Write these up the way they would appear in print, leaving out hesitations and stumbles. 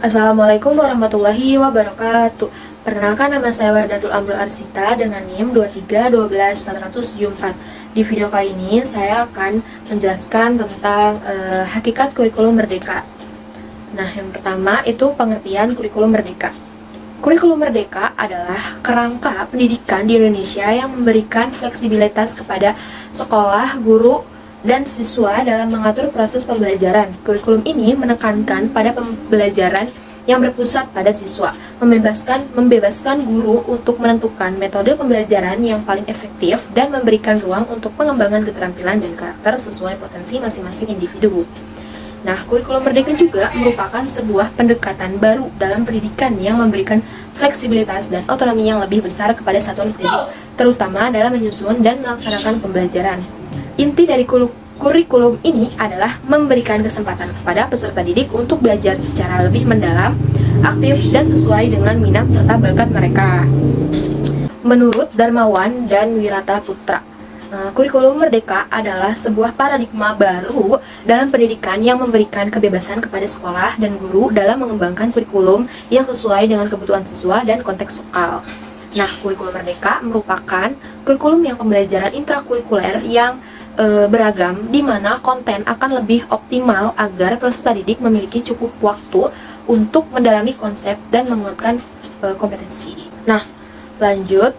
Assalamualaikum warahmatullahi wabarakatuh. Perkenalkan, nama saya Wardatul Amrul Arsita dengan NIM 2312474. Di video kali ini saya akan menjelaskan tentang hakikat kurikulum merdeka. Nah, yang pertama itu pengertian kurikulum merdeka. Kurikulum merdeka adalah kerangka pendidikan di Indonesia yang memberikan fleksibilitas kepada sekolah, guru, dan siswa dalam mengatur proses pembelajaran. Kurikulum ini menekankan pada pembelajaran yang berpusat pada siswa, membebaskan guru untuk menentukan metode pembelajaran yang paling efektif dan memberikan ruang untuk pengembangan keterampilan dan karakter sesuai potensi masing-masing individu. Nah, kurikulum merdeka juga merupakan sebuah pendekatan baru dalam pendidikan yang memberikan fleksibilitas dan otonomi yang lebih besar kepada satuan pendidik, terutama dalam menyusun dan melaksanakan pembelajaran. Inti dari kurikulum ini adalah memberikan kesempatan kepada peserta didik untuk belajar secara lebih mendalam, aktif, dan sesuai dengan minat serta bakat mereka. Menurut Darmawan dan Wirata Putra, kurikulum merdeka adalah sebuah paradigma baru dalam pendidikan yang memberikan kebebasan kepada sekolah dan guru dalam mengembangkan kurikulum yang sesuai dengan kebutuhan siswa dan konteks lokal. Nah, kurikulum merdeka merupakan kurikulum yang pembelajaran intrakurikuler yang beragam, di mana konten akan lebih optimal agar peserta didik memiliki cukup waktu untuk mendalami konsep dan menguatkan kompetensi. Nah, lanjut,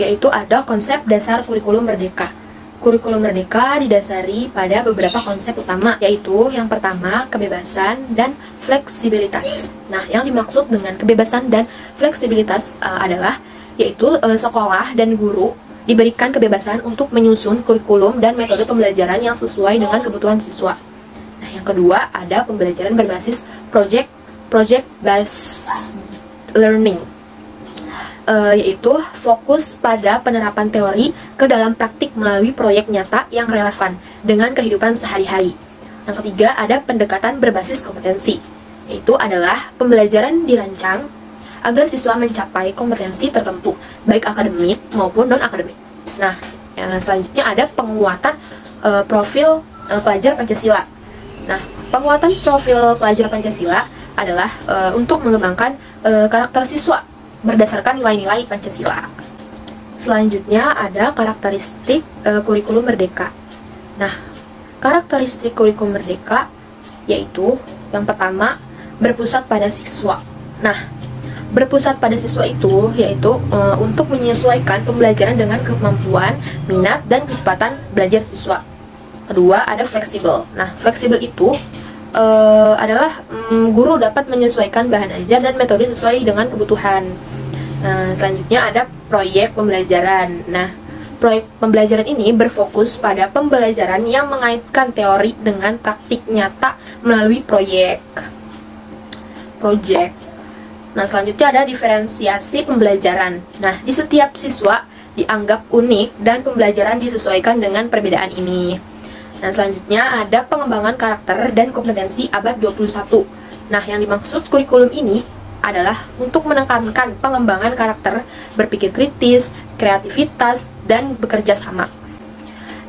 yaitu ada konsep dasar kurikulum merdeka. Kurikulum merdeka didasari pada beberapa konsep utama, yaitu yang pertama, kebebasan dan fleksibilitas. Nah, yang dimaksud dengan kebebasan dan fleksibilitas adalah yaitu sekolah dan guru diberikan kebebasan untuk menyusun kurikulum dan metode pembelajaran yang sesuai dengan kebutuhan siswa. Nah, yang kedua ada pembelajaran berbasis project based learning, yaitu fokus pada penerapan teori ke dalam praktik melalui proyek nyata yang relevan dengan kehidupan sehari-hari. Yang ketiga ada pendekatan berbasis kompetensi, yaitu adalah pembelajaran dirancang agar siswa mencapai kompetensi tertentu, baik akademik maupun non-akademik. Nah, selanjutnya ada penguatan profil pelajar Pancasila. Nah, penguatan profil pelajar Pancasila adalah untuk mengembangkan karakter siswa berdasarkan nilai-nilai Pancasila. Selanjutnya ada karakteristik kurikulum merdeka. Nah, karakteristik kurikulum merdeka yaitu yang pertama, berpusat pada siswa. Nah, berpusat pada siswa itu yaitu untuk menyesuaikan pembelajaran dengan kemampuan, minat, dan kecepatan belajar siswa. Kedua, ada fleksibel. Nah, fleksibel itu adalah guru dapat menyesuaikan bahan ajar dan metode sesuai dengan kebutuhan. Selanjutnya ada proyek pembelajaran. Nah, proyek pembelajaran ini berfokus pada pembelajaran yang mengaitkan teori dengan praktik nyata melalui project. Nah, selanjutnya ada diferensiasi pembelajaran. Nah, di setiap siswa dianggap unik dan pembelajaran disesuaikan dengan perbedaan ini. Nah, selanjutnya ada pengembangan karakter dan kompetensi abad 21. Nah, yang dimaksud kurikulum ini adalah untuk menekankan pengembangan karakter, berpikir kritis, kreativitas, dan bekerja sama.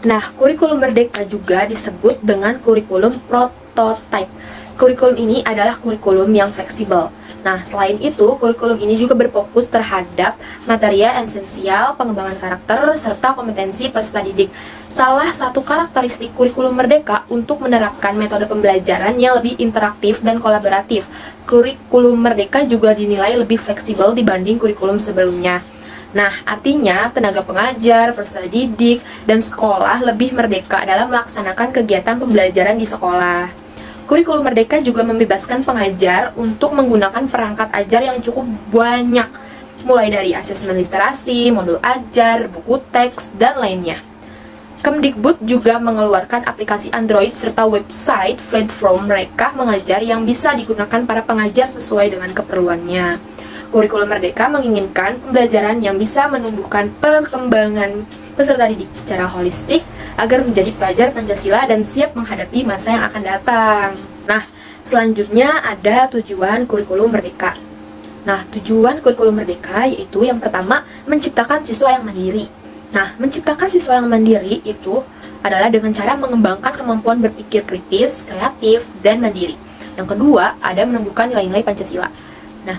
Nah, kurikulum merdeka juga disebut dengan kurikulum prototype. Kurikulum ini adalah kurikulum yang fleksibel. Nah, selain itu, kurikulum ini juga berfokus terhadap materi esensial, pengembangan karakter, serta kompetensi peserta didik. Salah satu karakteristik kurikulum merdeka untuk menerapkan metode pembelajaran yang lebih interaktif dan kolaboratif. Kurikulum merdeka juga dinilai lebih fleksibel dibanding kurikulum sebelumnya. Nah, artinya tenaga pengajar, peserta didik, dan sekolah lebih merdeka dalam melaksanakan kegiatan pembelajaran di sekolah. Kurikulum merdeka juga membebaskan pengajar untuk menggunakan perangkat ajar yang cukup banyak, mulai dari asesmen literasi, modul ajar, buku teks, dan lainnya. Kemdikbud juga mengeluarkan aplikasi Android serta website platform mereka mengajar yang bisa digunakan para pengajar sesuai dengan keperluannya. Kurikulum merdeka menginginkan pembelajaran yang bisa menumbuhkan perkembangan peserta didik secara holistik agar menjadi pelajar Pancasila dan siap menghadapi masa yang akan datang. Nah, selanjutnya ada tujuan kurikulum merdeka. Nah, tujuan kurikulum merdeka yaitu yang pertama, menciptakan siswa yang mandiri. Nah, menciptakan siswa yang mandiri itu adalah dengan cara mengembangkan kemampuan berpikir kritis, kreatif, dan mandiri. Yang kedua, ada menumbuhkan nilai-nilai Pancasila. Nah,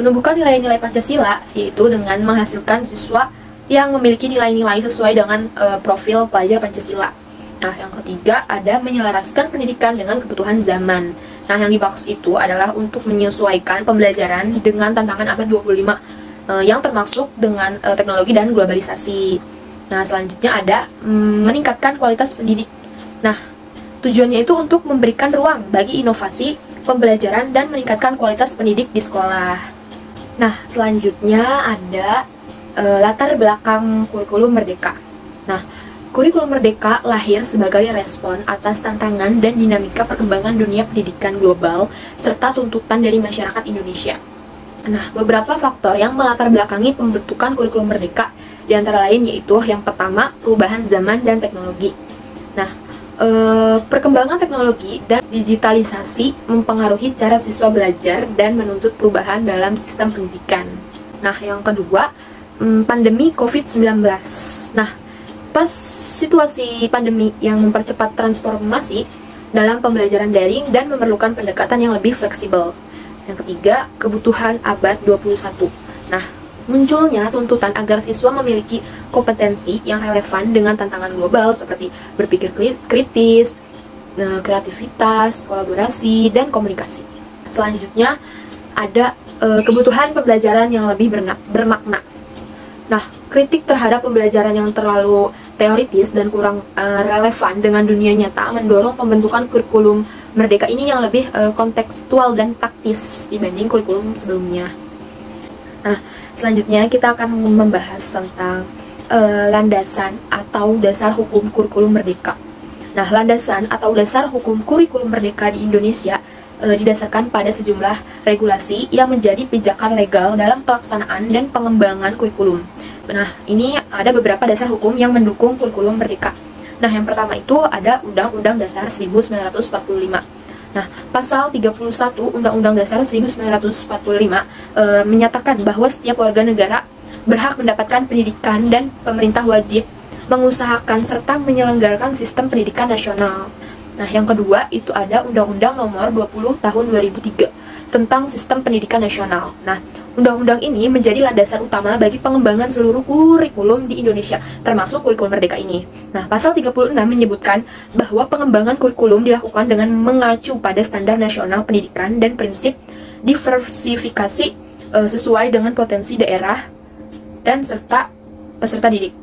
menumbuhkan nilai-nilai Pancasila yaitu dengan menghasilkan siswa yang memiliki nilai-nilai sesuai dengan profil pelajar Pancasila. Nah, yang ketiga ada menyelaraskan pendidikan dengan kebutuhan zaman. Nah, yang dimaksud itu adalah untuk menyesuaikan pembelajaran dengan tantangan abad 25 yang termasuk dengan teknologi dan globalisasi. Nah, selanjutnya ada meningkatkan kualitas pendidik. Nah, tujuannya itu untuk memberikan ruang bagi inovasi, pembelajaran, dan meningkatkan kualitas pendidik di sekolah. Nah, selanjutnya ada latar belakang kurikulum Merdeka. Nah, kurikulum Merdeka lahir sebagai respon atas tantangan dan dinamika perkembangan dunia pendidikan global serta tuntutan dari masyarakat Indonesia. Nah, beberapa faktor yang melatar belakangi pembentukan kurikulum Merdeka di antara lain yaitu yang pertama, perubahan zaman dan teknologi. Nah, perkembangan teknologi dan digitalisasi mempengaruhi cara siswa belajar dan menuntut perubahan dalam sistem pendidikan. Nah, yang kedua, pandemi COVID-19. Nah, pas situasi pandemi yang mempercepat transformasi dalam pembelajaran daring dan memerlukan pendekatan yang lebih fleksibel. Yang ketiga, kebutuhan abad 21. Nah, munculnya tuntutan agar siswa memiliki kompetensi yang relevan dengan tantangan global seperti berpikir kritis, kreativitas, kolaborasi, dan komunikasi. Selanjutnya ada kebutuhan pembelajaran yang lebih bermakna. Nah, kritik terhadap pembelajaran yang terlalu teoritis dan kurang relevan dengan dunia nyata mendorong pembentukan kurikulum Merdeka ini yang lebih kontekstual dan praktis dibanding kurikulum sebelumnya. Nah, selanjutnya kita akan membahas tentang landasan atau dasar hukum kurikulum Merdeka. Nah, landasan atau dasar hukum kurikulum Merdeka di Indonesia didasarkan pada sejumlah regulasi yang menjadi pijakan legal dalam pelaksanaan dan pengembangan kurikulum. Nah, ini ada beberapa dasar hukum yang mendukung kurikulum Merdeka. Nah, yang pertama itu ada Undang-Undang Dasar 1945. Nah, pasal 31 Undang-Undang Dasar 1945 menyatakan bahwa setiap warga negara berhak mendapatkan pendidikan dan pemerintah wajib mengusahakan serta menyelenggarakan sistem pendidikan nasional. Nah, yang kedua itu ada Undang-Undang Nomor 20 Tahun 2003 tentang Sistem Pendidikan Nasional. Nah, undang-undang ini menjadi landasan utama bagi pengembangan seluruh kurikulum di Indonesia, termasuk kurikulum Merdeka ini. Nah, pasal 36 menyebutkan bahwa pengembangan kurikulum dilakukan dengan mengacu pada standar nasional pendidikan dan prinsip diversifikasi sesuai dengan potensi daerah dan serta peserta didik.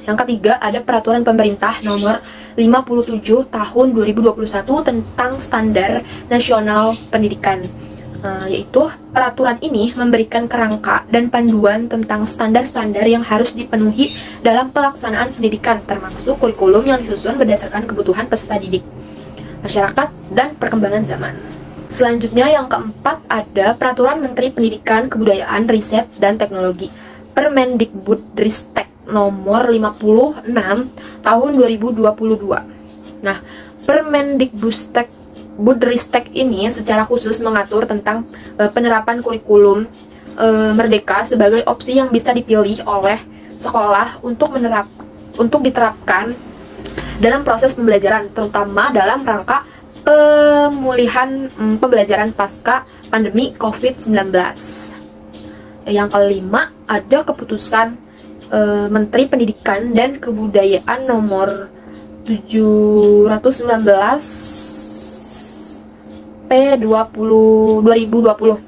Yang ketiga ada Peraturan Pemerintah Nomor 57 Tahun 2021 tentang Standar Nasional Pendidikan. Yaitu peraturan ini memberikan kerangka dan panduan tentang standar-standar yang harus dipenuhi dalam pelaksanaan pendidikan, termasuk kurikulum yang disusun berdasarkan kebutuhan peserta didik, masyarakat, dan perkembangan zaman. Selanjutnya yang keempat ada Peraturan Menteri Pendidikan, Kebudayaan, Riset, dan Teknologi Permendikbudristek Nomor 56 Tahun 2022. Nah, Permendikbudristek ini secara khusus mengatur tentang penerapan kurikulum Merdeka sebagai opsi yang bisa dipilih oleh sekolah untuk diterapkan dalam proses pembelajaran, terutama dalam rangka pemulihan pembelajaran pasca pandemi COVID-19. Yang kelima ada keputusan Menteri Pendidikan dan Kebudayaan Nomor 719 P2020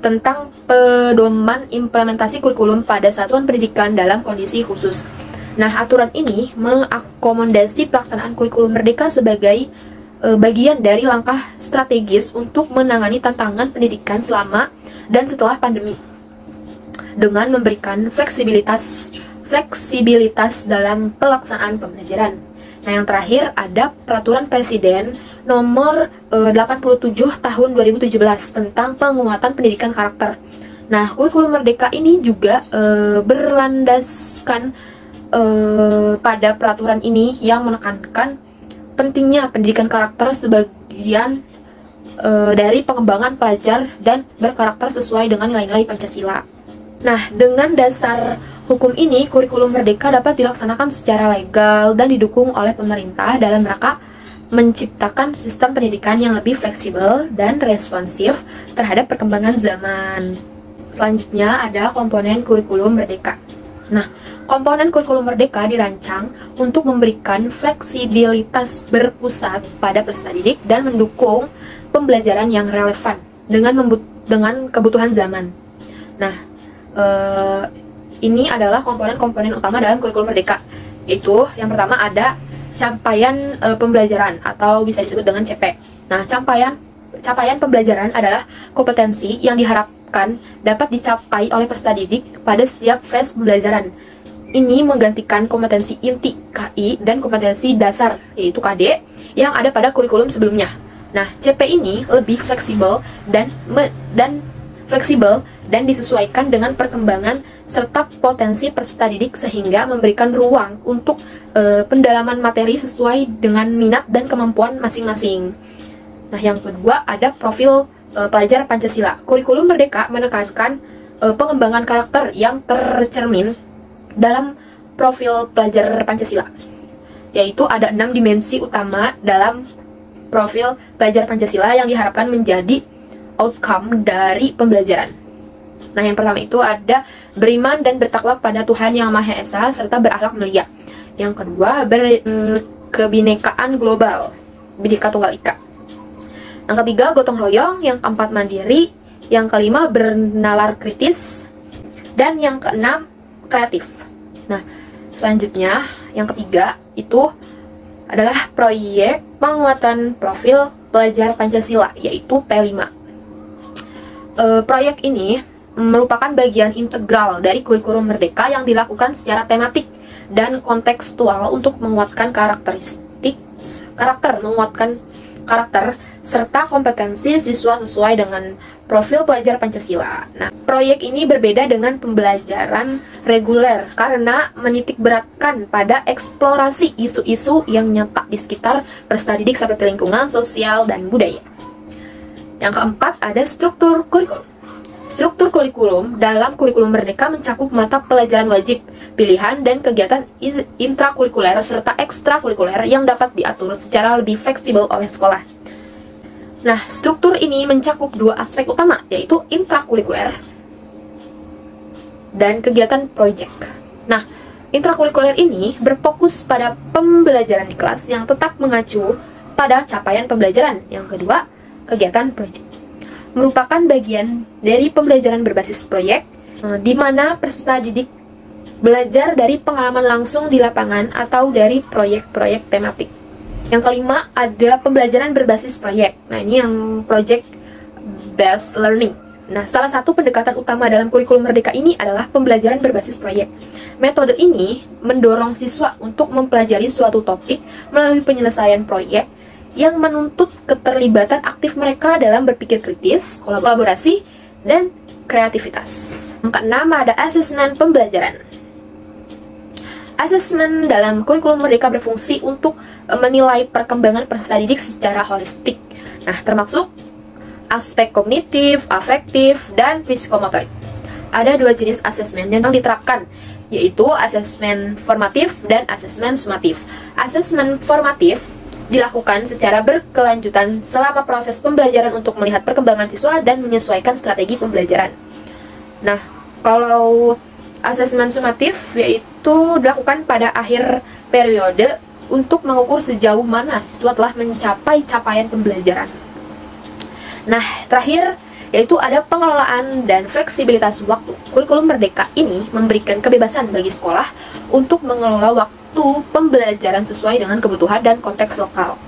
tentang pedoman implementasi kurikulum pada satuan pendidikan dalam kondisi khusus. Nah, aturan ini mengakomodasi pelaksanaan kurikulum Merdeka sebagai bagian dari langkah strategis untuk menangani tantangan pendidikan selama dan setelah pandemi dengan memberikan fleksibilitas dalam pelaksanaan pembelajaran. Nah, yang terakhir ada Peraturan Presiden Nomor 87 Tahun 2017 tentang penguatan pendidikan karakter. Nah, kurikulum Merdeka ini juga berlandaskan pada peraturan ini yang menekankan pentingnya pendidikan karakter sebagian dari pengembangan pelajar dan berkarakter sesuai dengan nilai-nilai Pancasila. Nah, dengan dasar hukum ini, kurikulum Merdeka dapat dilaksanakan secara legal dan didukung oleh pemerintah dalam rangka menciptakan sistem pendidikan yang lebih fleksibel dan responsif terhadap perkembangan zaman. Selanjutnya ada komponen kurikulum merdeka. Nah, komponen kurikulum merdeka dirancang untuk memberikan fleksibilitas berpusat pada peserta didik dan mendukung pembelajaran yang relevan dengan kebutuhan zaman. Nah, ini adalah komponen-komponen utama dalam kurikulum merdeka. Yaitu yang pertama ada capaian pembelajaran atau bisa disebut dengan CP. Nah, capaian pembelajaran adalah kompetensi yang diharapkan dapat dicapai oleh peserta didik pada setiap fase pembelajaran. Ini menggantikan kompetensi inti KI dan kompetensi dasar yaitu KD yang ada pada kurikulum sebelumnya. Nah, CP ini lebih fleksibel dan disesuaikan dengan perkembangan serta potensi peserta didik sehingga memberikan ruang untuk pendalaman materi sesuai dengan minat dan kemampuan masing-masing. Nah, yang kedua ada profil pelajar Pancasila. Kurikulum merdeka menekankan pengembangan karakter yang tercermin dalam profil pelajar Pancasila, yaitu ada 6 dimensi utama dalam profil pelajar Pancasila yang diharapkan menjadi outcome dari pembelajaran. Nah, yang pertama itu ada beriman dan bertakwa kepada Tuhan Yang Maha Esa serta berakhlak mulia. Yang kedua, kebinekaan global, Bhinneka Tunggal Ika. Yang ketiga, gotong royong. Yang keempat, mandiri. Yang kelima, bernalar kritis. Dan yang keenam, kreatif. Nah, selanjutnya, yang ketiga itu adalah proyek penguatan profil pelajar Pancasila, yaitu P5. Proyek ini merupakan bagian integral dari kurikulum merdeka yang dilakukan secara tematik dan kontekstual untuk menguatkan karakter serta kompetensi siswa sesuai dengan profil pelajar Pancasila. Nah, proyek ini berbeda dengan pembelajaran reguler karena menitikberatkan pada eksplorasi isu-isu yang nyata di sekitar peserta didik seperti lingkungan, sosial, dan budaya. Yang keempat ada struktur kurikulum. Struktur kurikulum dalam kurikulum merdeka mencakup mata pelajaran wajib, pilihan, dan kegiatan intrakurikuler serta ekstrakurikuler yang dapat diatur secara lebih fleksibel oleh sekolah. Nah, struktur ini mencakup dua aspek utama, yaitu intrakurikuler dan kegiatan proyek. Nah, intrakurikuler ini berfokus pada pembelajaran di kelas yang tetap mengacu pada capaian pembelajaran. Yang kedua, kegiatan proyek merupakan bagian dari pembelajaran berbasis proyek, di mana peserta didik belajar dari pengalaman langsung di lapangan atau dari proyek-proyek tematik. Yang kelima, ada pembelajaran berbasis proyek. Nah, ini yang project based learning. Nah, salah satu pendekatan utama dalam kurikulum merdeka ini adalah pembelajaran berbasis proyek. Metode ini mendorong siswa untuk mempelajari suatu topik melalui penyelesaian proyek yang menuntut keterlibatan aktif mereka dalam berpikir kritis, kolaborasi, dan kreativitas. Yang keenam ada asesmen pembelajaran. Asesmen dalam kurikulum merdeka berfungsi untuk menilai perkembangan peserta didik secara holistik. Nah, termasuk aspek kognitif, afektif, dan psikomotorik. Ada dua jenis asesmen yang diterapkan, yaitu asesmen formatif dan asesmen sumatif. Asesmen formatif dilakukan secara berkelanjutan selama proses pembelajaran untuk melihat perkembangan siswa dan menyesuaikan strategi pembelajaran. Nah, kalau asesmen sumatif yaitu dilakukan pada akhir periode untuk mengukur sejauh mana siswa telah mencapai capaian pembelajaran. Nah, terakhir yaitu ada pengelolaan dan fleksibilitas waktu. Kurikulum merdeka ini memberikan kebebasan bagi sekolah untuk mengelola waktu pembelajaran sesuai dengan kebutuhan dan konteks lokal.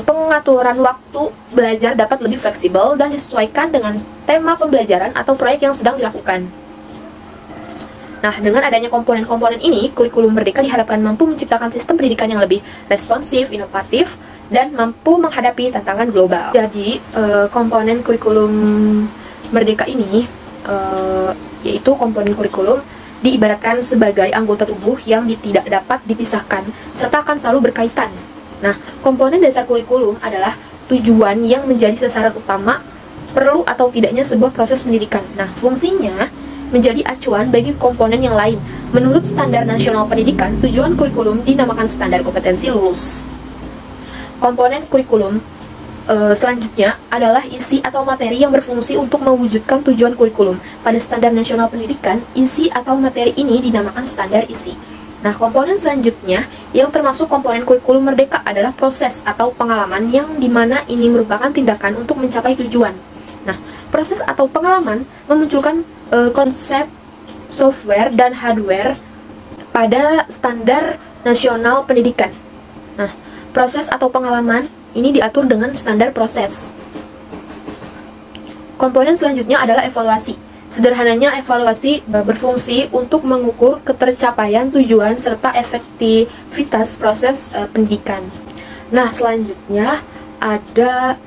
Pengaturan waktu belajar dapat lebih fleksibel dan disesuaikan dengan tema pembelajaran atau proyek yang sedang dilakukan. Nah, dengan adanya komponen-komponen ini, kurikulum merdeka diharapkan mampu menciptakan sistem pendidikan yang lebih responsif, inovatif, dan mampu menghadapi tantangan global. Jadi, komponen kurikulum merdeka ini, yaitu komponen kurikulum, diibaratkan sebagai anggota tubuh yang tidak dapat dipisahkan, serta akan selalu berkaitan. Nah, komponen dasar kurikulum adalah tujuan yang menjadi sasaran utama, perlu atau tidaknya sebuah proses pendidikan. Nah, fungsinya menjadi acuan bagi komponen yang lain. Menurut Standar Nasional Pendidikan, tujuan kurikulum dinamakan standar kompetensi lulus. komponen kurikulum selanjutnya adalah isi atau materi yang berfungsi untuk mewujudkan tujuan kurikulum. Pada Standar Nasional Pendidikan, isi atau materi ini dinamakan standar isi. Nah, komponen selanjutnya yang termasuk komponen kurikulum merdeka adalah proses atau pengalaman, yang dimana ini merupakan tindakan untuk mencapai tujuan. Nah, proses atau pengalaman memunculkan konsep software dan hardware pada Standar Nasional Pendidikan. Nah, proses atau pengalaman ini diatur dengan standar proses. Komponen selanjutnya adalah evaluasi. Sederhananya, evaluasi berfungsi untuk mengukur ketercapaian tujuan serta efektivitas proses pendidikan. Nah, selanjutnya ada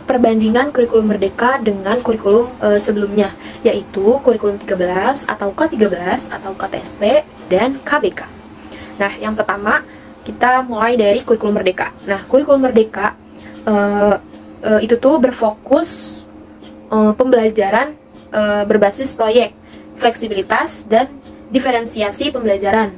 perbandingan kurikulum merdeka dengan kurikulum sebelumnya, yaitu kurikulum 13 atau K13 atau KTSP dan KBK. Nah, yang pertama kita mulai dari kurikulum merdeka. Nah, kurikulum merdeka itu tuh berfokus pembelajaran berbasis proyek, fleksibilitas, dan diferensiasi pembelajaran.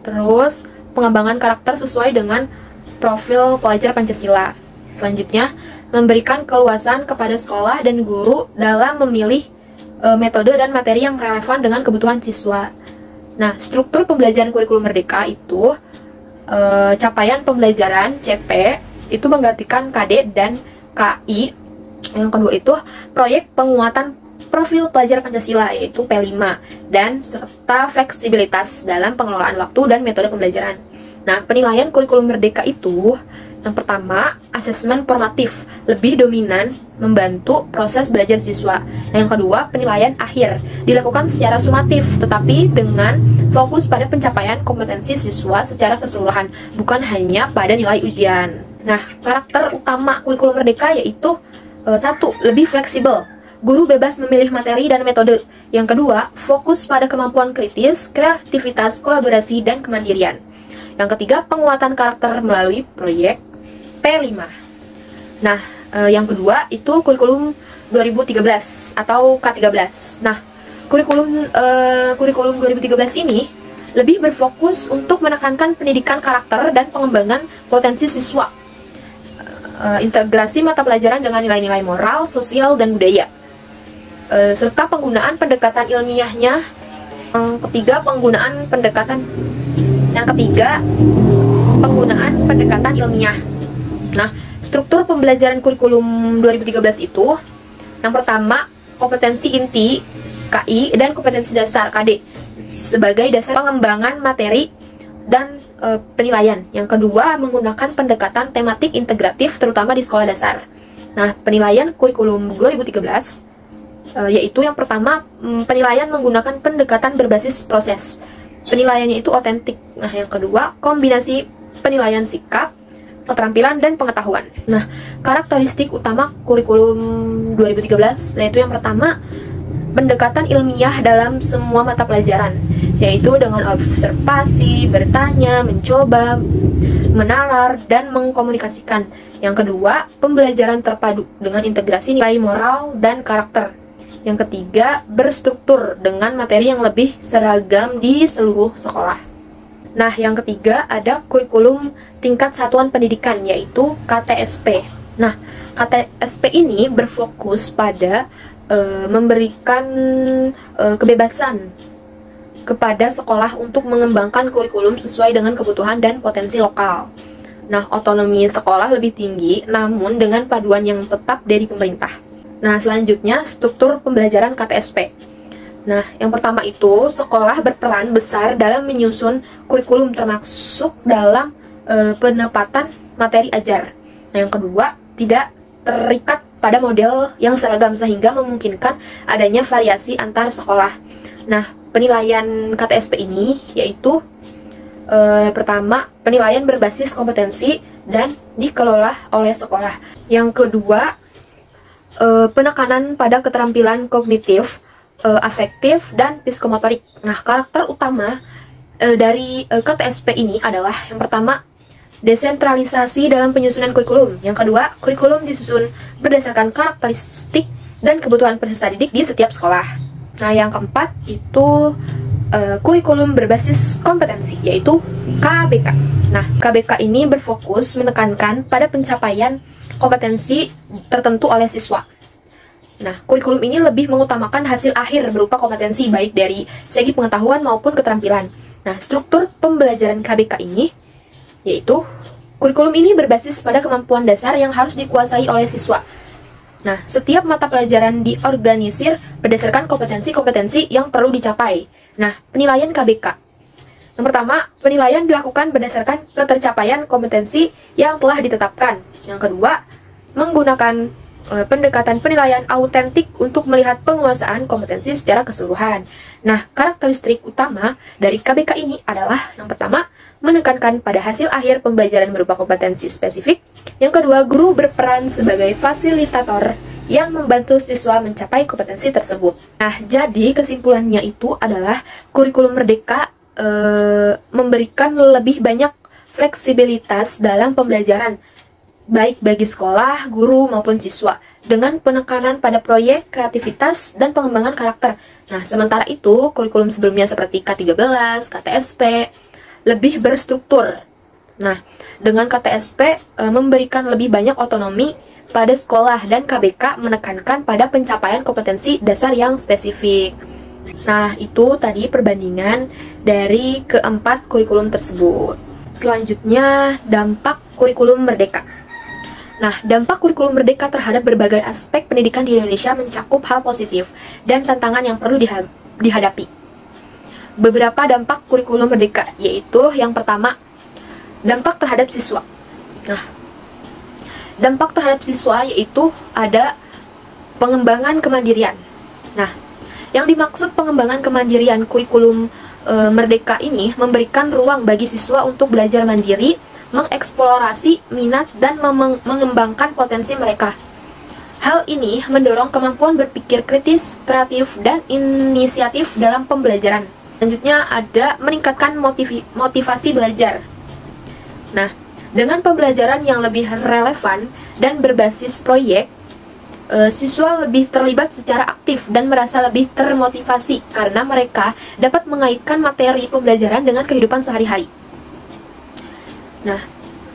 Terus, pengembangan karakter sesuai dengan profil pelajar Pancasila. Selanjutnya, memberikan keluasan kepada sekolah dan guru dalam memilih metode dan materi yang relevan dengan kebutuhan siswa. Nah, struktur pembelajaran kurikulum merdeka itu capaian pembelajaran CP itu menggantikan KD dan KI. Yang kedua itu proyek penguatan profil pelajar Pancasila, yaitu P5, dan serta fleksibilitas dalam pengelolaan waktu dan metode pembelajaran. Nah, penilaian kurikulum merdeka itu yang pertama, asesmen formatif lebih dominan membantu proses belajar siswa. Nah, yang kedua, penilaian akhir dilakukan secara sumatif, tetapi dengan fokus pada pencapaian kompetensi siswa secara keseluruhan, bukan hanya pada nilai ujian. Nah, karakter utama kurikulum merdeka yaitu satu, lebih fleksibel. Guru bebas memilih materi dan metode. Yang kedua, fokus pada kemampuan kritis, kreativitas, kolaborasi, dan kemandirian. Yang ketiga, penguatan karakter melalui proyek P5. Nah, yang kedua itu kurikulum 2013 atau K13. Nah, kurikulum 2013 ini lebih berfokus untuk menekankan pendidikan karakter dan pengembangan potensi siswa. Integrasi mata pelajaran dengan nilai-nilai moral, sosial, dan budaya. Serta penggunaan pendekatan ilmiahnya. Yang ketiga, penggunaan pendekatan ilmiah. Nah, struktur pembelajaran kurikulum 2013 itu yang pertama, kompetensi inti KI dan kompetensi dasar KD sebagai dasar pengembangan materi dan penilaian. Yang kedua, menggunakan pendekatan tematik integratif terutama di sekolah dasar. Nah, penilaian kurikulum 2013 yaitu yang pertama, penilaian menggunakan pendekatan berbasis proses. Penilaiannya itu otentik. Nah, yang kedua, kombinasi penilaian sikap, keterampilan, dan pengetahuan. Nah, karakteristik utama kurikulum 2013 yaitu yang pertama, pendekatan ilmiah dalam semua mata pelajaran, yaitu dengan observasi, bertanya, mencoba, menalar, dan mengkomunikasikan. Yang kedua, pembelajaran terpadu dengan integrasi nilai moral dan karakter. Yang ketiga, berstruktur dengan materi yang lebih seragam di seluruh sekolah. Nah, yang ketiga ada kurikulum tingkat satuan pendidikan, yaitu KTSP. Nah, KTSP ini berfokus pada memberikan kebebasan kepada sekolah untuk mengembangkan kurikulum sesuai dengan kebutuhan dan potensi lokal. Nah, otonomi sekolah lebih tinggi, namun dengan paduan yang tetap dari pemerintah. Nah, selanjutnya struktur pembelajaran KTSP. Nah, yang pertama itu sekolah berperan besar dalam menyusun kurikulum termasuk dalam penempatan materi ajar. Nah, yang kedua, tidak terikat pada model yang seragam sehingga memungkinkan adanya variasi antar sekolah. Nah, penilaian KTSP ini yaitu pertama, penilaian berbasis kompetensi dan dikelola oleh sekolah. Yang kedua, penekanan pada keterampilan kognitif, afektif, dan psikomotorik. Nah, karakter utama dari KTSP ini adalah yang pertama, desentralisasi dalam penyusunan kurikulum. Yang kedua, kurikulum disusun berdasarkan karakteristik dan kebutuhan peserta didik di setiap sekolah. Nah, yang keempat itu kurikulum berbasis kompetensi, yaitu KBK. Nah, KBK ini berfokus menekankan pada pencapaian kompetensi tertentu oleh siswa. Nah, kurikulum ini lebih mengutamakan hasil akhir berupa kompetensi baik dari segi pengetahuan maupun keterampilan. Nah, struktur pembelajaran KBK ini yaitu kurikulum ini berbasis pada kemampuan dasar yang harus dikuasai oleh siswa. Nah, setiap mata pelajaran diorganisir berdasarkan kompetensi-kompetensi yang perlu dicapai. Nah, penilaian KBK. Yang pertama, penilaian dilakukan berdasarkan ketercapaian kompetensi yang telah ditetapkan. Yang kedua, menggunakan pendekatan penilaian autentik untuk melihat penguasaan kompetensi secara keseluruhan. Nah, karakteristik utama dari KBK ini adalah yang pertama, menekankan pada hasil akhir pembelajaran berupa kompetensi spesifik. Yang kedua, guru berperan sebagai fasilitator yang membantu siswa mencapai kompetensi tersebut. Nah, jadi kesimpulannya itu adalah kurikulum merdeka memberikan lebih banyak fleksibilitas dalam pembelajaran, baik bagi sekolah, guru, maupun siswa, dengan penekanan pada proyek, kreativitas, dan pengembangan karakter. Nah, sementara itu, kurikulum sebelumnya seperti K13, KTSP, lebih berstruktur. Nah, dengan KTSP memberikan lebih banyak otonomi pada sekolah, dan KBK menekankan pada pencapaian kompetensi dasar yang spesifik. Nah, itu tadi perbandingan dari keempat kurikulum tersebut. Selanjutnya, dampak kurikulum merdeka. Nah, dampak kurikulum merdeka terhadap berbagai aspek pendidikan di Indonesia mencakup hal positif dan tantangan yang perlu dihadapi. Beberapa dampak kurikulum merdeka, yaitu yang pertama, dampak terhadap siswa. Nah, dampak terhadap siswa yaitu ada pengembangan kemandirian. Nah, yang dimaksud pengembangan kemandirian kurikulum merdeka ini memberikan ruang bagi siswa untuk belajar mandiri, mengeksplorasi minat, dan mengembangkan potensi mereka. Hal ini mendorong kemampuan berpikir kritis, kreatif, dan inisiatif dalam pembelajaran. Selanjutnya ada meningkatkan motivasi belajar. Nah, dengan pembelajaran yang lebih relevan dan berbasis proyek, siswa lebih terlibat secara aktif dan merasa lebih termotivasi karena mereka dapat mengaitkan materi pembelajaran dengan kehidupan sehari-hari. Nah,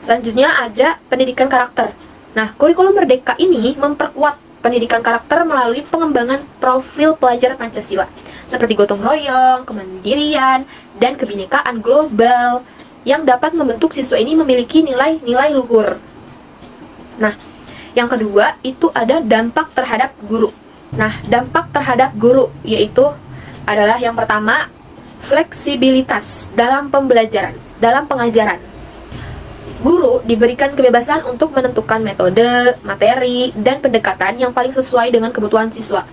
selanjutnya ada pendidikan karakter. Nah, kurikulum merdeka ini memperkuat pendidikan karakter melalui pengembangan profil pelajar Pancasila, seperti gotong royong, kemandirian, dan kebinekaan global yang dapat membentuk siswa ini memiliki nilai-nilai luhur. Nah, yang kedua itu ada dampak terhadap guru. Nah, dampak terhadap guru yaitu adalah yang pertama, fleksibilitas dalam pembelajaran, dalam pengajaran. Guru diberikan kebebasan untuk menentukan metode, materi, dan pendekatan yang paling sesuai dengan kebutuhan siswa.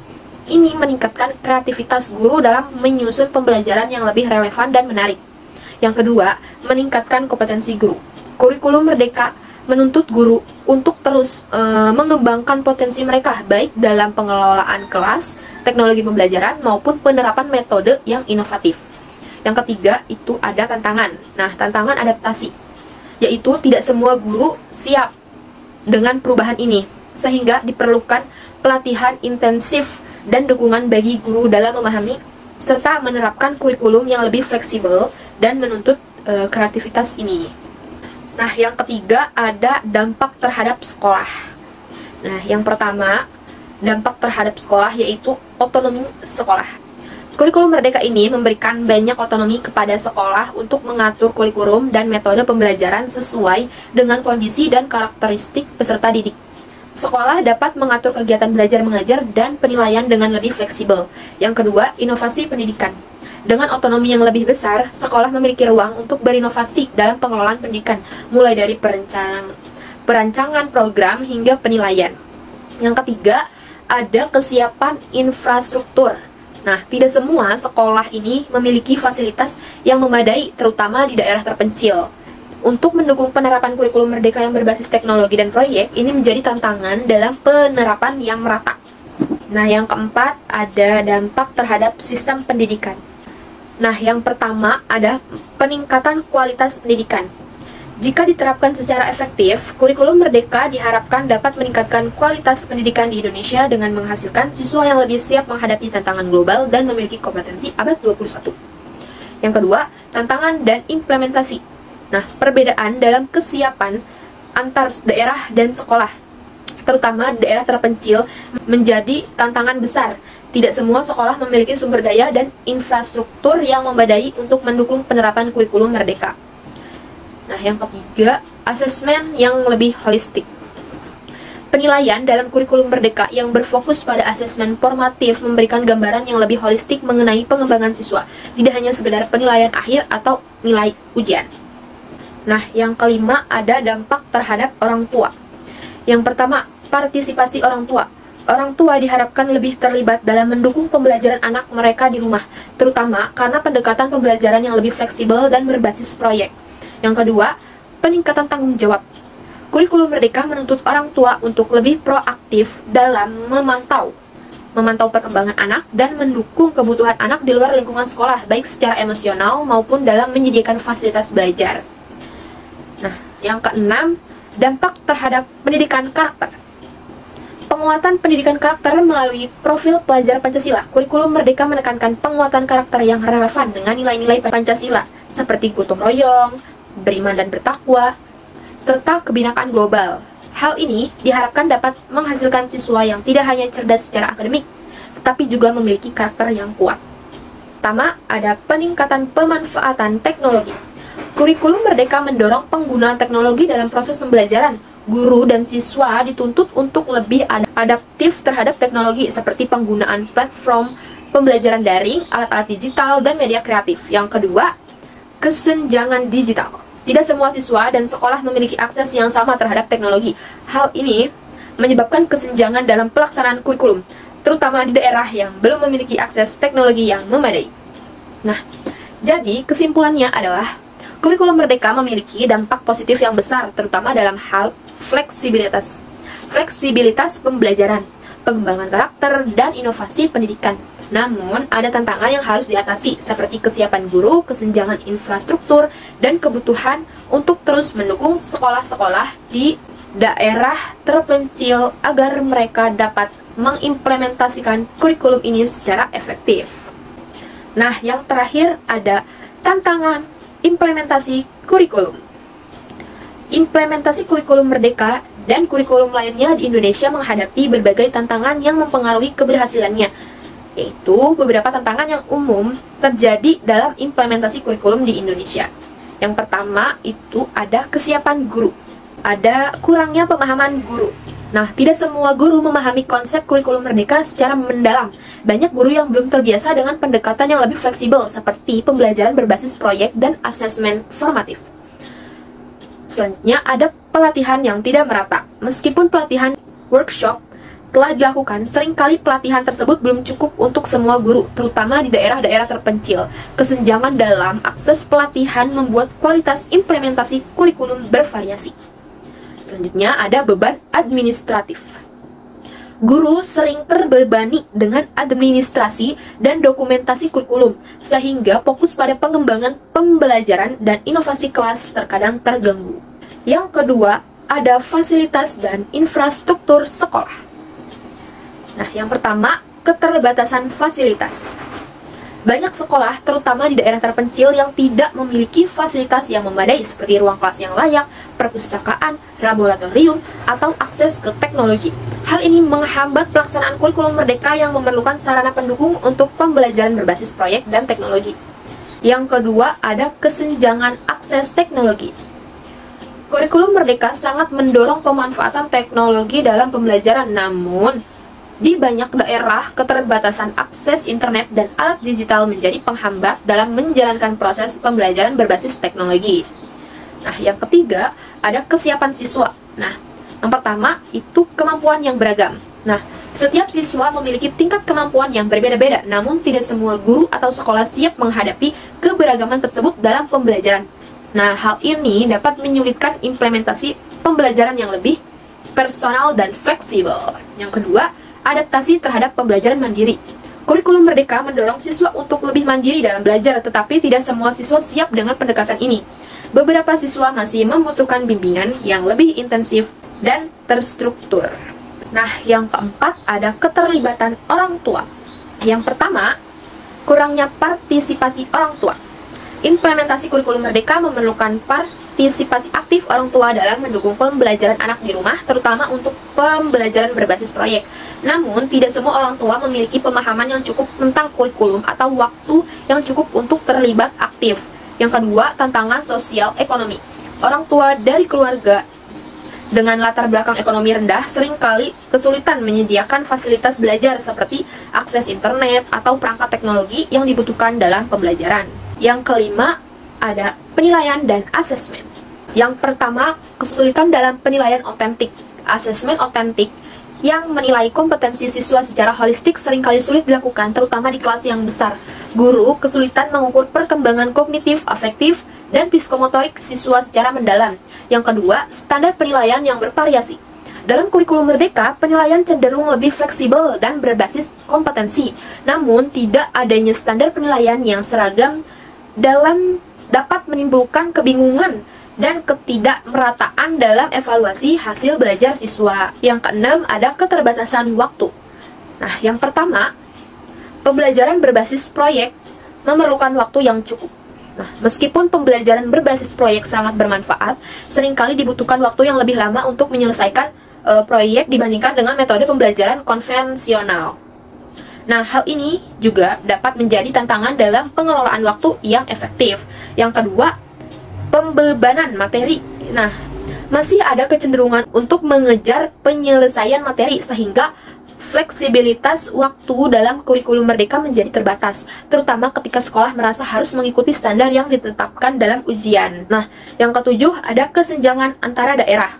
Ini meningkatkan kreativitas guru dalam menyusun pembelajaran yang lebih relevan dan menarik. Yang kedua, meningkatkan kompetensi guru. Kurikulum merdeka menuntut guru untuk terus mengembangkan potensi mereka, baik dalam pengelolaan kelas, teknologi pembelajaran, maupun penerapan metode yang inovatif. Yang ketiga, itu ada tantangan. Nah, tantangan adaptasi, yaitu tidak semua guru siap dengan perubahan ini, sehingga diperlukan pelatihan intensif dan dukungan bagi guru dalam memahami serta menerapkan kurikulum yang lebih fleksibel dan menuntut kreativitas ini. Nah, yang ketiga ada dampak terhadap sekolah. Nah, yang pertama, dampak terhadap sekolah yaitu otonomi sekolah. Kurikulum merdeka ini memberikan banyak otonomi kepada sekolah untuk mengatur kurikulum dan metode pembelajaran sesuai dengan kondisi dan karakteristik peserta didik. Sekolah dapat mengatur kegiatan belajar mengajar dan penilaian dengan lebih fleksibel. Yang kedua, inovasi pendidikan. Dengan otonomi yang lebih besar, sekolah memiliki ruang untuk berinovasi dalam pengelolaan pendidikan, mulai dari perancangan program hingga penilaian. Yang ketiga, ada kesiapan infrastruktur. Nah, tidak semua sekolah ini memiliki fasilitas yang memadai, terutama di daerah terpencil. Untuk mendukung penerapan kurikulum merdeka yang berbasis teknologi dan proyek, ini menjadi tantangan dalam penerapan yang merata. Nah, yang keempat, ada dampak terhadap sistem pendidikan. Nah, yang pertama ada peningkatan kualitas pendidikan. Jika diterapkan secara efektif, kurikulum merdeka diharapkan dapat meningkatkan kualitas pendidikan di Indonesia dengan menghasilkan siswa yang lebih siap menghadapi tantangan global dan memiliki kompetensi abad 21. Yang kedua, tantangan dan implementasi. Nah, perbedaan dalam kesiapan antar daerah dan sekolah, terutama daerah terpencil, menjadi tantangan besar. Tidak semua sekolah memiliki sumber daya dan infrastruktur yang memadai untuk mendukung penerapan kurikulum merdeka. Nah, yang ketiga, asesmen yang lebih holistik. Penilaian dalam kurikulum merdeka yang berfokus pada asesmen formatif memberikan gambaran yang lebih holistik mengenai pengembangan siswa, tidak hanya sekedar penilaian akhir atau nilai ujian. Nah, yang kelima ada dampak terhadap orang tua. Yang pertama, partisipasi orang tua. Orang tua diharapkan lebih terlibat dalam mendukung pembelajaran anak mereka di rumah, terutama karena pendekatan pembelajaran yang lebih fleksibel dan berbasis proyek. Yang kedua, peningkatan tanggung jawab. Kurikulum merdeka menuntut orang tua untuk lebih proaktif dalam memantau perkembangan anak dan mendukung kebutuhan anak di luar lingkungan sekolah, baik secara emosional maupun dalam menyediakan fasilitas belajar. Nah, yang keenam, dampak terhadap pendidikan karakter. Penguatan pendidikan karakter melalui profil pelajar Pancasila. Kurikulum merdeka menekankan penguatan karakter yang relevan dengan nilai-nilai Pancasila, seperti gotong royong, beriman dan bertakwa, serta kebinekaan global. Hal ini diharapkan dapat menghasilkan siswa yang tidak hanya cerdas secara akademik, tetapi juga memiliki karakter yang kuat. Pertama, ada peningkatan pemanfaatan teknologi. Kurikulum merdeka mendorong penggunaan teknologi dalam proses pembelajaran. Guru dan siswa dituntut untuk lebih adaptif terhadap teknologi seperti penggunaan platform pembelajaran daring, alat-alat digital, dan media kreatif. Yang kedua, kesenjangan digital. Tidak semua siswa dan sekolah memiliki akses yang sama terhadap teknologi. Hal ini menyebabkan kesenjangan dalam pelaksanaan kurikulum, terutama di daerah yang belum memiliki akses teknologi yang memadai. Nah, jadi kesimpulannya adalah kurikulum merdeka memiliki dampak positif yang besar, terutama dalam hal fleksibilitas pembelajaran, pengembangan karakter, dan inovasi pendidikan. Namun, ada tantangan yang harus diatasi, seperti kesiapan guru, kesenjangan infrastruktur, dan kebutuhan untuk terus mendukung sekolah-sekolah di daerah terpencil agar mereka dapat mengimplementasikan kurikulum ini secara efektif. Nah, yang terakhir ada tantangan implementasi kurikulum. Implementasi kurikulum merdeka dan kurikulum lainnya di Indonesia menghadapi berbagai tantangan yang mempengaruhi keberhasilannya, yaitu beberapa tantangan yang umum terjadi dalam implementasi kurikulum di Indonesia. Yang pertama itu ada kesiapan guru. Ada kurangnya pemahaman guru. Nah, tidak semua guru memahami konsep kurikulum merdeka secara mendalam. Banyak guru yang belum terbiasa dengan pendekatan yang lebih fleksibel, seperti pembelajaran berbasis proyek dan asesmen formatif. Selanjutnya ada pelatihan yang tidak merata. Meskipun pelatihan workshop telah dilakukan, seringkali pelatihan tersebut belum cukup untuk semua guru, terutama di daerah-daerah terpencil. Kesenjangan dalam akses pelatihan membuat kualitas implementasi kurikulum bervariasi. Selanjutnya ada beban administratif. Guru sering terbebani dengan administrasi dan dokumentasi kurikulum, sehingga fokus pada pengembangan pembelajaran dan inovasi kelas terkadang terganggu. Yang kedua, ada fasilitas dan infrastruktur sekolah. Nah, yang pertama, keterbatasan fasilitas. Banyak sekolah, terutama di daerah terpencil, yang tidak memiliki fasilitas yang memadai seperti ruang kelas yang layak, perpustakaan, laboratorium, atau akses ke teknologi. Hal ini menghambat pelaksanaan kurikulum merdeka yang memerlukan sarana pendukung untuk pembelajaran berbasis proyek dan teknologi. Yang kedua, ada kesenjangan akses teknologi. Kurikulum merdeka sangat mendorong pemanfaatan teknologi dalam pembelajaran, namun di banyak daerah, keterbatasan akses internet dan alat digital menjadi penghambat dalam menjalankan proses pembelajaran berbasis teknologi. Nah, yang ketiga, ada kesiapan siswa. Nah, yang pertama, itu kemampuan yang beragam. Nah, setiap siswa memiliki tingkat kemampuan yang berbeda-beda, namun tidak semua guru atau sekolah siap menghadapi keberagaman tersebut dalam pembelajaran. Nah, hal ini dapat menyulitkan implementasi pembelajaran yang lebih personal dan fleksibel. Yang kedua, adaptasi terhadap pembelajaran mandiri. Kurikulum merdeka mendorong siswa untuk lebih mandiri dalam belajar, tetapi tidak semua siswa siap dengan pendekatan ini. Beberapa siswa masih membutuhkan bimbingan yang lebih intensif dan terstruktur. Nah, yang keempat ada keterlibatan orang tua. Yang pertama, kurangnya partisipasi orang tua. Implementasi kurikulum merdeka memerlukan partisipasi aktif orang tua dalam mendukung pembelajaran anak di rumah, terutama untuk pembelajaran berbasis proyek. Namun, tidak semua orang tua memiliki pemahaman yang cukup tentang kurikulum atau waktu yang cukup untuk terlibat aktif. Yang kedua, tantangan sosial ekonomi. Orang tua dari keluarga dengan latar belakang ekonomi rendah seringkali kesulitan menyediakan fasilitas belajar seperti akses internet atau perangkat teknologi yang dibutuhkan dalam pembelajaran. Yang kelima, ada penilaian dan asesmen. Yang pertama, kesulitan dalam penilaian otentik. Asesmen otentik yang menilai kompetensi siswa secara holistik seringkali sulit dilakukan, terutama di kelas yang besar. Guru kesulitan mengukur perkembangan kognitif, afektif, dan psikomotorik siswa secara mendalam. Yang kedua, standar penilaian yang bervariasi. Dalam kurikulum merdeka, penilaian cenderung lebih fleksibel dan berbasis kompetensi. Namun, tidak adanya standar penilaian yang seragam dapat menimbulkan kebingungan dan ketidakmerataan dalam evaluasi hasil belajar siswa. Yang keenam, ada keterbatasan waktu. Nah, yang pertama, pembelajaran berbasis proyek memerlukan waktu yang cukup. Nah, meskipun pembelajaran berbasis proyek sangat bermanfaat, seringkali dibutuhkan waktu yang lebih lama untuk menyelesaikan proyek dibandingkan dengan metode pembelajaran konvensional. Nah, hal ini juga dapat menjadi tantangan dalam pengelolaan waktu yang efektif. Yang kedua, pembebanan materi. Nah, masih ada kecenderungan untuk mengejar penyelesaian materi sehingga fleksibilitas waktu dalam kurikulum merdeka menjadi terbatas, terutama ketika sekolah merasa harus mengikuti standar yang ditetapkan dalam ujian. Nah, yang ketujuh, ada kesenjangan antara daerah.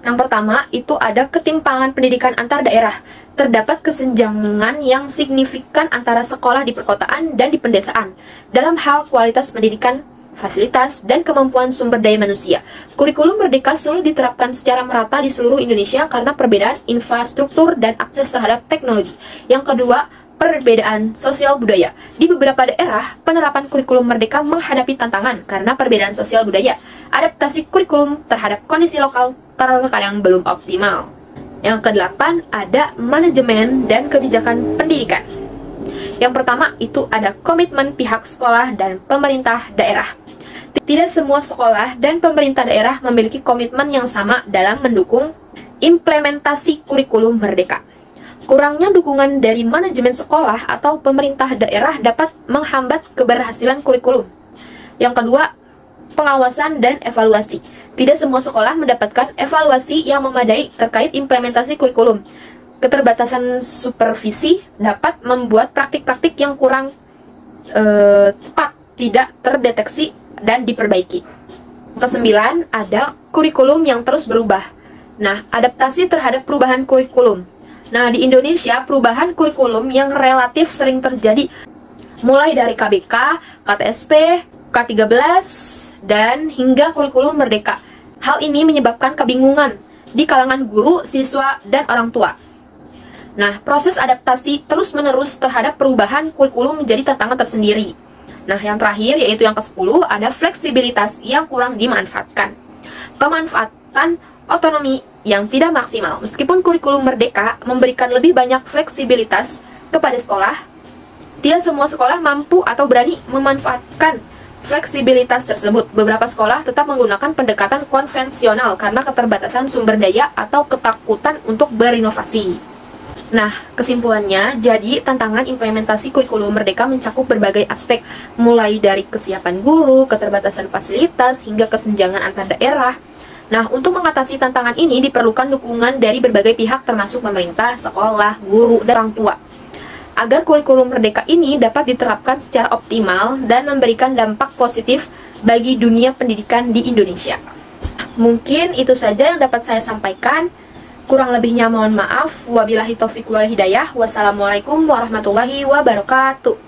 Yang pertama, itu ada ketimpangan pendidikan antar daerah. Terdapat kesenjangan yang signifikan antara sekolah di perkotaan dan di pedesaan dalam hal kualitas pendidikan, fasilitas, dan kemampuan sumber daya manusia. Kurikulum merdeka sulit diterapkan secara merata di seluruh Indonesia karena perbedaan infrastruktur dan akses terhadap teknologi. Yang kedua, perbedaan sosial budaya. Di beberapa daerah, penerapan kurikulum merdeka menghadapi tantangan karena perbedaan sosial budaya. Adaptasi kurikulum terhadap kondisi lokal terkadang belum optimal. Yang kedelapan, ada manajemen dan kebijakan pendidikan. Yang pertama, itu ada komitmen pihak sekolah dan pemerintah daerah. Tidak semua sekolah dan pemerintah daerah memiliki komitmen yang sama dalam mendukung implementasi kurikulum merdeka. Kurangnya dukungan dari manajemen sekolah atau pemerintah daerah dapat menghambat keberhasilan kurikulum. Yang kedua, pengawasan dan evaluasi. Tidak semua sekolah mendapatkan evaluasi yang memadai terkait implementasi kurikulum. Keterbatasan supervisi dapat membuat praktik-praktik yang kurang tepat tidak terdeteksi dan diperbaiki. Kesembilan, ada kurikulum yang terus berubah. Nah, adaptasi terhadap perubahan kurikulum. Nah, di Indonesia, perubahan kurikulum yang relatif sering terjadi mulai dari KBK, KTSP, K13, dan hingga kurikulum merdeka. Hal ini menyebabkan kebingungan di kalangan guru, siswa, dan orang tua. Nah, proses adaptasi terus-menerus terhadap perubahan kurikulum menjadi tantangan tersendiri. Nah, yang terakhir, yaitu yang ke-10, ada fleksibilitas yang kurang dimanfaatkan. Pemanfaatan otonomi yang tidak maksimal. Meskipun kurikulum merdeka memberikan lebih banyak fleksibilitas kepada sekolah, tidak semua sekolah mampu atau berani memanfaatkan fleksibilitas tersebut. Beberapa sekolah tetap menggunakan pendekatan konvensional karena keterbatasan sumber daya atau ketakutan untuk berinovasi. Nah, kesimpulannya, jadi tantangan implementasi kurikulum merdeka mencakup berbagai aspek, mulai dari kesiapan guru, keterbatasan fasilitas, hingga kesenjangan antar daerah. Nah, untuk mengatasi tantangan ini diperlukan dukungan dari berbagai pihak termasuk pemerintah, sekolah, guru, dan orang tua, agar kurikulum merdeka ini dapat diterapkan secara optimal dan memberikan dampak positif bagi dunia pendidikan di Indonesia. Mungkin itu saja yang dapat saya sampaikan. Kurang lebihnya mohon maaf. Wabillahi taufiq wal hidayah. Wassalamualaikum warahmatullahi wabarakatuh.